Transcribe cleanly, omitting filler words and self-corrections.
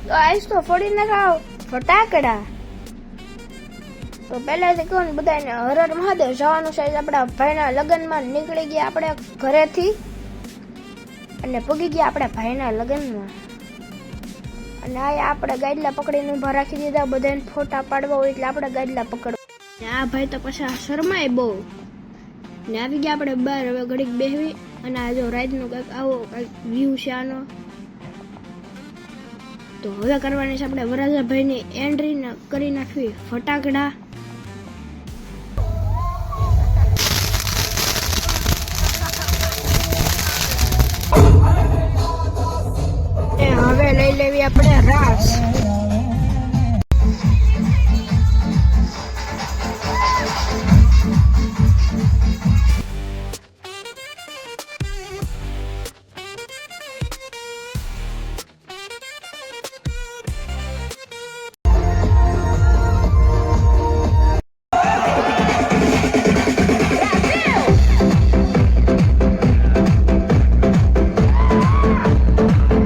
તો આઈસ તો ફોડી નાખાવ ફટાકડા. તો પહેલાથી કહું ને બધાને હર હર મહાદેવ. જવાનું છે આપણા ભાઈના લગ્નમાં. નીકળી ગયા આપણે ઘરેથી અને પૂગી ગયા આપણા ભાઈના લગ્નમાં. અને આ આપણે ગાડલા પકડીને ઊભા રાખી દીધા. બધાને ફોટા પાડવા હોય એટલે આપણે ગાડલા પકડવા. આ ભાઈ તો પછી શરમાય બહુ ને આવી ગયા આપણે બહાર. હવે ઘડીક બેહવી અને આ જો રાતનો કંઈક આવો કંઈક વ્યૂ છે આનો. તો હવે કરવાની છે આપણે વરરાજાભાઈની એન્ટ્રી કરી નાખવી ફટાકડા. હવે લઈ લેવી આપણે રાસ.